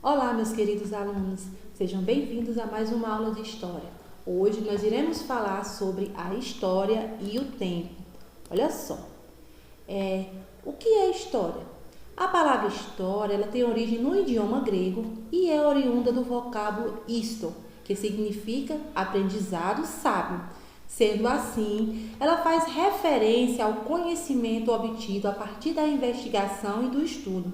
Olá, meus queridos alunos, sejam bem-vindos a mais uma aula de História. Hoje nós iremos falar sobre a história e o tempo. Olha só, o que é história? A palavra história ela tem origem no idioma grego e é oriunda do vocábulo histo, que significa aprendizado sábio. Sendo assim, ela faz referência ao conhecimento obtido a partir da investigação e do estudo.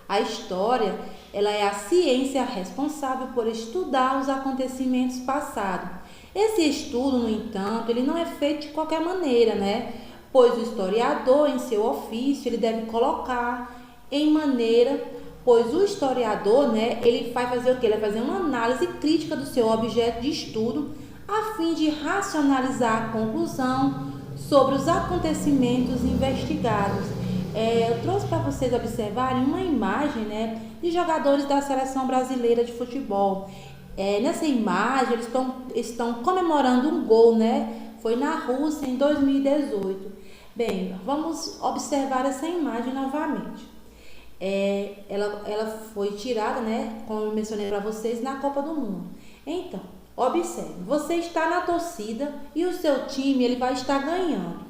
A história, ela é a ciência responsável por estudar os acontecimentos passados. Esse estudo, no entanto, ele não é feito de qualquer maneira, né? Pois o historiador, em seu ofício, ele deve colocar em maneira, pois o historiador, né, ele vai fazer o quê? Ele vai fazer uma análise crítica do seu objeto de estudo, a fim de racionalizar a conclusão sobre os acontecimentos investigados. Eu trouxe para vocês observarem uma imagem, né, de jogadores da seleção brasileira de futebol. Nessa imagem, eles estão comemorando um gol, né? Foi na Rússia em 2018. Bem, vamos observar essa imagem novamente. Ela foi tirada, né, como eu mencionei para vocês, na Copa do Mundo. Então, observe, você está na torcida e o seu time ele vai estar ganhando.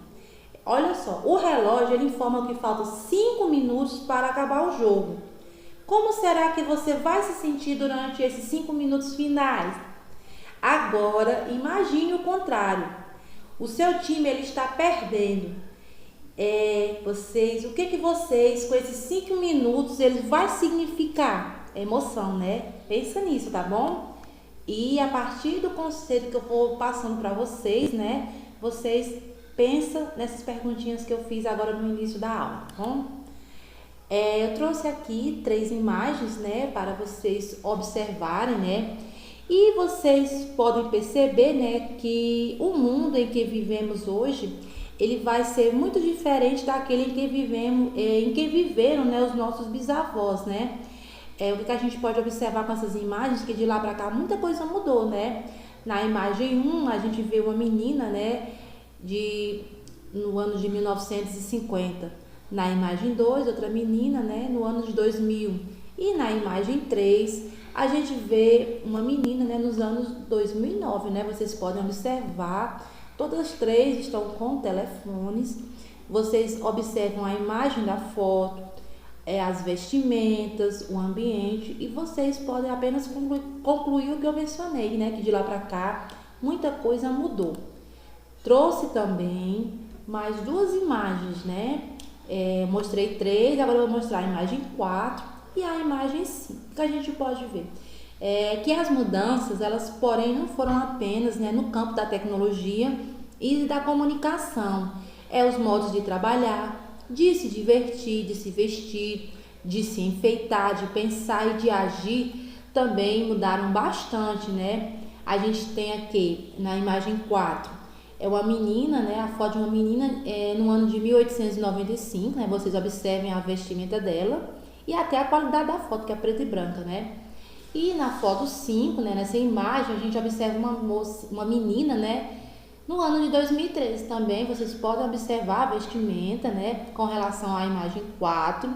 Olha só, o relógio ele informa que faltam 5 minutos para acabar o jogo. Como será que você vai se sentir durante esses 5 minutos finais? Agora, imagine o contrário. O seu time ele está perdendo. O que vocês, com esses 5 minutos, ele vai significar? Emoção, né? Pensa nisso, tá bom? E a partir do conceito que eu vou passando para vocês, né? Vocês pensa nessas perguntinhas que eu fiz agora no início da aula, tá bom? Eu trouxe aqui 3 imagens, né, para vocês observarem, né? E vocês podem perceber, né, que o mundo em que vivemos hoje, ele vai ser muito diferente daquele em que viveram, né, os nossos bisavós, né? O que a gente pode observar com essas imagens, que de lá para cá muita coisa mudou, né? Na imagem 1, a gente vê uma menina, né, no ano de 1950. Na imagem 2, outra menina, né, no ano de 2000. E na imagem 3, a gente vê uma menina, né, nos anos 2009, né? Vocês podem observar, todas as 3 estão com telefones. Vocês observam a imagem da foto, as vestimentas, o ambiente, e vocês podem apenas concluir o que eu mencionei, né, que de lá para cá muita coisa mudou. Trouxe também mais 2 imagens, né? Mostrei 3, agora eu vou mostrar a imagem 4 e a imagem 5, que a gente pode ver. Que as mudanças, elas porém não foram apenas, né, no campo da tecnologia e da comunicação. Os modos de trabalhar, de se divertir, de se vestir, de se enfeitar, de pensar e de agir também mudaram bastante, né? A gente tem aqui na imagem 4 uma menina, né? A foto de uma menina no ano de 1895, né? Vocês observem a vestimenta dela e até a qualidade da foto, que é preta e branca, né? E na foto 5, né? Nessa imagem, a gente observa uma menina, né? No ano de 2013 também, vocês podem observar a vestimenta, né? Com relação à imagem 4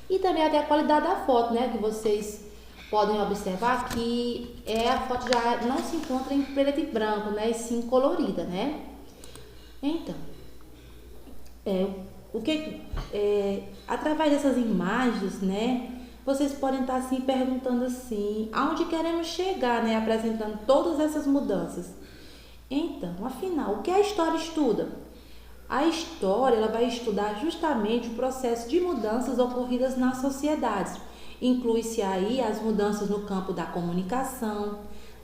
e também até a qualidade da foto, né? Que vocês podem observar que a foto já não se encontra em preto e branco, né? E sim colorida, né? Então, através dessas imagens, né? Vocês podem estar se perguntando assim, aonde queremos chegar, né? Apresentando todas essas mudanças. Então, afinal, o que a história estuda? A história ela vai estudar justamente o processo de mudanças ocorridas nas sociedades. Inclui-se aí as mudanças no campo da comunicação,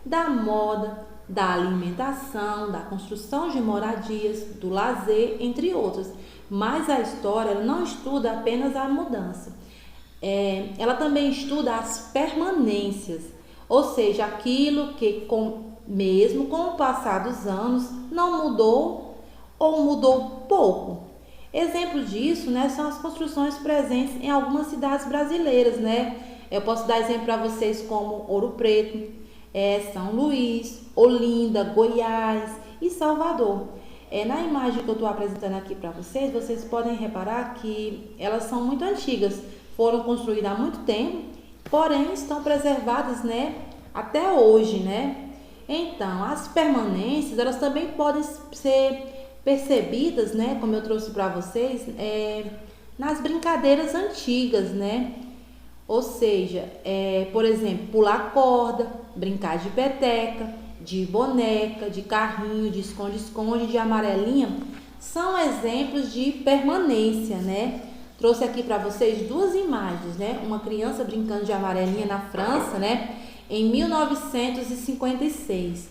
da moda, da alimentação, da construção de moradias, do lazer, entre outras. Mas a história ela não estuda apenas a mudança. Ela também estuda as permanências, ou seja, aquilo que mesmo com o passar dos anos não mudou ou mudou pouco. Exemplo disso, né, são as construções presentes em algumas cidades brasileiras, né? Eu posso dar exemplo para vocês como Ouro Preto, São Luís, Olinda, Goiás e Salvador. Na imagem que eu estou apresentando aqui para vocês, vocês podem reparar que elas são muito antigas, foram construídas há muito tempo porém estão preservadas, né, até hoje, né? Então, as permanências, elas também podem ser percebidas, né, como eu trouxe para vocês, nas brincadeiras antigas, né? Ou seja, por exemplo, pular corda, brincar de peteca, de boneca, de carrinho, de esconde-esconde, de amarelinha, são exemplos de permanência, né? Trouxe aqui para vocês duas imagens, né? Uma criança brincando de amarelinha na França, né? Em 1956.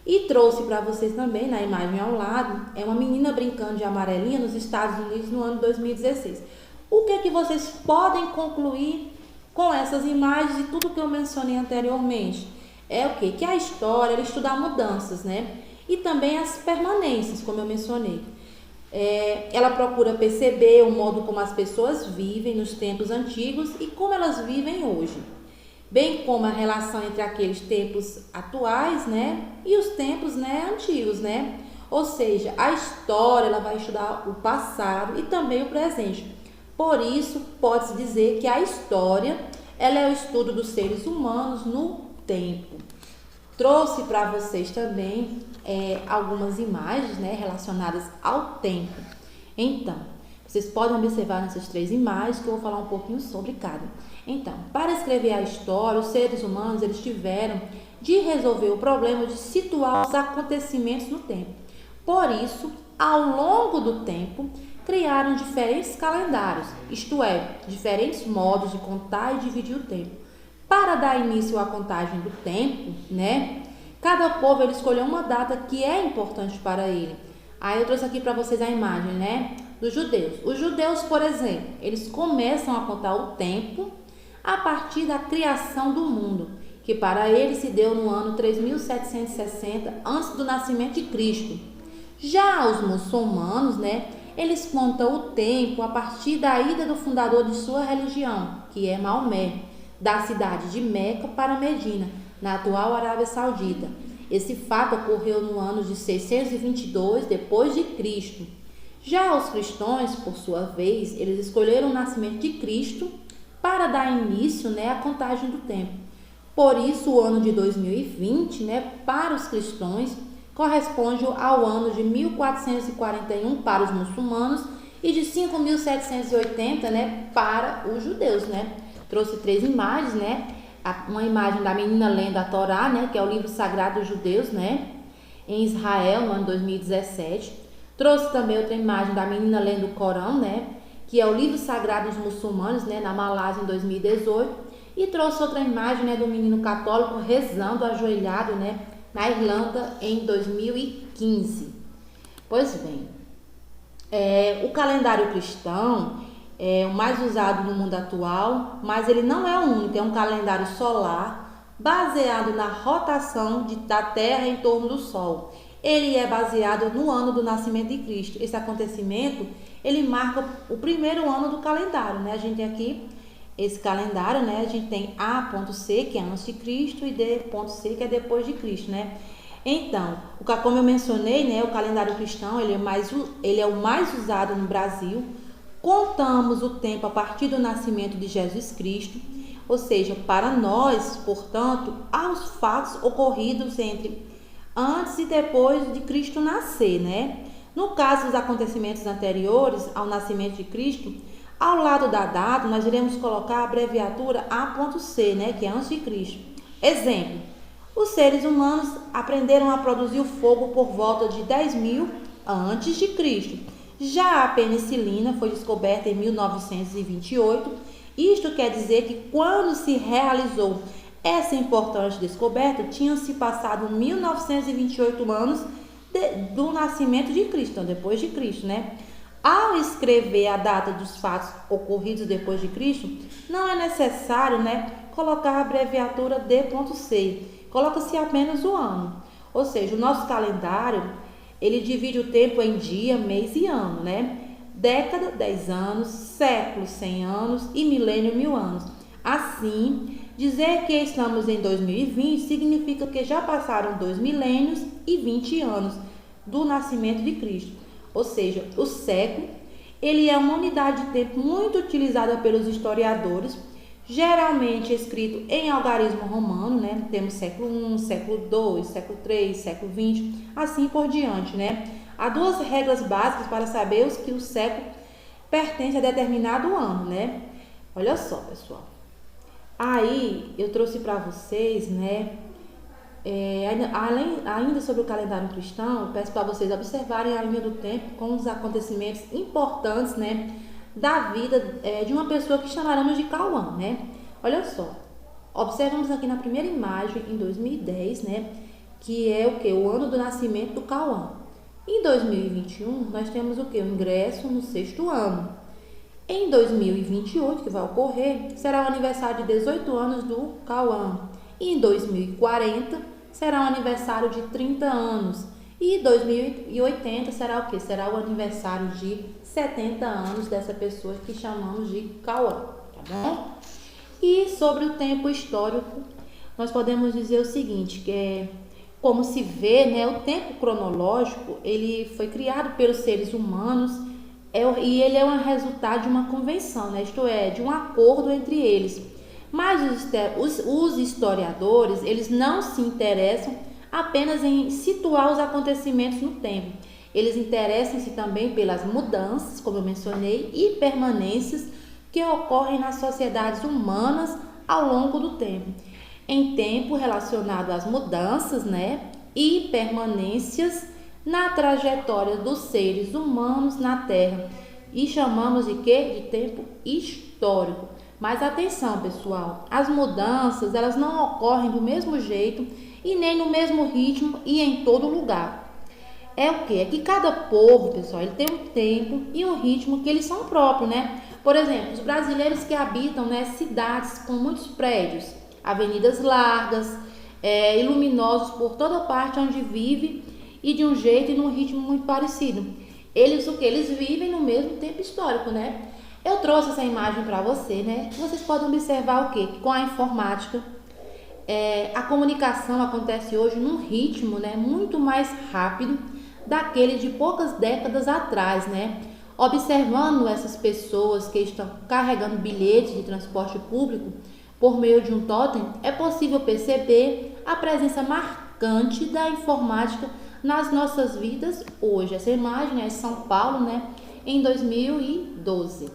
E trouxe para vocês também, na imagem ao lado, uma menina brincando de amarelinha nos Estados Unidos no ano 2016. O que é que vocês podem concluir com essas imagens e tudo que eu mencionei anteriormente? É o quê? Que a história, ela estuda mudanças, né? E também as permanências, como eu mencionei. Ela procura perceber o modo como as pessoas vivem nos tempos antigos e como elas vivem hoje, bem como a relação entre aqueles tempos atuais, né, e os tempos, né, antigos, né? Ou seja, a história, ela vai estudar o passado e também o presente. Por isso, pode-se dizer que a história, ela é o estudo dos seres humanos no tempo. Trouxe para vocês também algumas imagens, né, relacionadas ao tempo. Então, vocês podem observar nessas três imagens que eu vou falar um pouquinho sobre cada. Então, para escrever a história, os seres humanos, eles tiveram de resolver o problema de situar os acontecimentos no tempo. Por isso, ao longo do tempo, criaram diferentes calendários, isto é, diferentes modos de contar e dividir o tempo. Para dar início à contagem do tempo, né, cada povo ele escolheu uma data que é importante para ele. Aí eu trouxe aqui para vocês a imagem, né, dos judeus. Os judeus, por exemplo, eles começam a contar o tempo a partir da criação do mundo, que para eles se deu no ano 3760 antes do nascimento de Cristo. Já os muçulmanos, né, eles contam o tempo a partir da ida do fundador de sua religião, que é Maomé, da cidade de Meca para Medina, na atual Arábia Saudita. Esse fato ocorreu no ano de 622 depois de Cristo. Já os cristãos, por sua vez, eles escolheram o nascimento de Cristo para dar início, né, à contagem do tempo. Por isso, o ano de 2020, né, para os cristãos, corresponde ao ano de 1441 para os muçulmanos e de 5.780, né, para os judeus, né? Trouxe três imagens, né? Uma imagem da menina lendo a Torá, né, que é o livro sagrado dos judeus, né, em Israel, no ano 2017. Trouxe também outra imagem da menina lendo o Corão, né, que é o livro sagrado dos muçulmanos, né, na Malásia, em 2018. E trouxe outra imagem, né, do menino católico rezando ajoelhado, né, na Irlanda, em 2015. Pois bem, o calendário cristão é o mais usado no mundo atual, mas ele não é o único, é um calendário solar baseado na rotação da Terra em torno do Sol. Ele é baseado no ano do nascimento de Cristo. Esse acontecimento, ele marca o primeiro ano do calendário, né? A gente tem aqui esse calendário, né? A gente tem A.C, que é antes de Cristo, e D.C, que é depois de Cristo, né? Então, como eu mencionei, né, o calendário cristão, ele é o mais usado no Brasil. Contamos o tempo a partir do nascimento de Jesus Cristo, ou seja, para nós, portanto, há os fatos ocorridos entre antes e depois de Cristo nascer, né? No caso dos acontecimentos anteriores ao nascimento de Cristo, ao lado da data, nós iremos colocar a abreviatura A.C, né, que é antes de Cristo. Exemplo, os seres humanos aprenderam a produzir o fogo por volta de 10.000 antes de Cristo. Já a penicilina foi descoberta em 1928. Isto quer dizer que quando se realizou essa importante descoberta, tinham se passado 1928 anos do nascimento de Cristo, então depois de Cristo, né? Ao escrever a data dos fatos ocorridos depois de Cristo, não é necessário, né, colocar a abreviatura D.C. Coloca-se apenas o ano. Ou seja, o nosso calendário, ele divide o tempo em dia, mês e ano, né? Década, 10 anos, século, 100 anos e milênio, 1000 anos. Assim, dizer que estamos em 2020 significa que já passaram 2 milênios e 20 anos do nascimento de Cristo. Ou seja, o século, ele é uma unidade de tempo muito utilizada pelos historiadores, geralmente escrito em algarismo romano, né? Temos século I, século II, século III, século XX, assim por diante, né? Há duas regras básicas para saber que o século pertence a determinado ano, né? Olha só, pessoal. Aí eu trouxe para vocês, né? Ainda sobre o calendário cristão, eu peço para vocês observarem a linha do tempo com os acontecimentos importantes, né, da vida de uma pessoa que chamaremos de Cauã, né? Olha só, observamos aqui na primeira imagem, em 2010, né, que é o que? O ano do nascimento do Cauã. Em 2021, nós temos o que? O ingresso no sexto ano. Em 2028, que vai ocorrer, será o aniversário de 18 anos do Cauã. E em 2040, será o aniversário de 30 anos. E 2080 será o quê? Será o aniversário de 70 anos dessa pessoa que chamamos de Cauã, tá bom? E sobre o tempo histórico, nós podemos dizer o seguinte, que como se vê, né, o tempo cronológico, ele foi criado pelos seres humanos e ele é um resultado de uma convenção, né? Isto é, de um acordo entre eles. Mas os historiadores, eles não se interessam apenas em situar os acontecimentos no tempo. Eles interessam-se também pelas mudanças, como eu mencionei, e permanências que ocorrem nas sociedades humanas ao longo do tempo. Em tempo relacionado às mudanças, né, e permanências na trajetória dos seres humanos na Terra. E chamamos de quê? De tempo histórico. Mas atenção, pessoal, as mudanças, elas não ocorrem do mesmo jeito e nem no mesmo ritmo e em todo lugar. É o quê? É que cada povo, pessoal, ele tem um tempo e um ritmo que eles são próprios, né? Por exemplo, os brasileiros que habitam, né, cidades com muitos prédios, avenidas largas, iluminosos por toda parte onde vive e de um jeito e num ritmo muito parecido. Eles o que? Eles vivem no mesmo tempo histórico, né? Eu trouxe essa imagem para você, né? Vocês podem observar o quê? Que com a informática, a comunicação acontece hoje num ritmo, né, muito mais rápido daquele de poucas décadas atrás, né? Observando essas pessoas que estão carregando bilhetes de transporte público por meio de um totem, é possível perceber a presença marcante da informática nas nossas vidas hoje. Essa imagem é São Paulo, né, em 2012.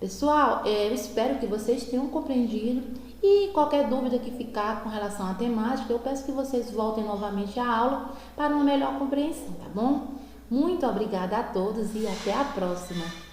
Pessoal, eu espero que vocês tenham compreendido e qualquer dúvida que ficar com relação à temática, eu peço que vocês voltem novamente à aula para uma melhor compreensão, tá bom? Muito obrigada a todos e até a próxima!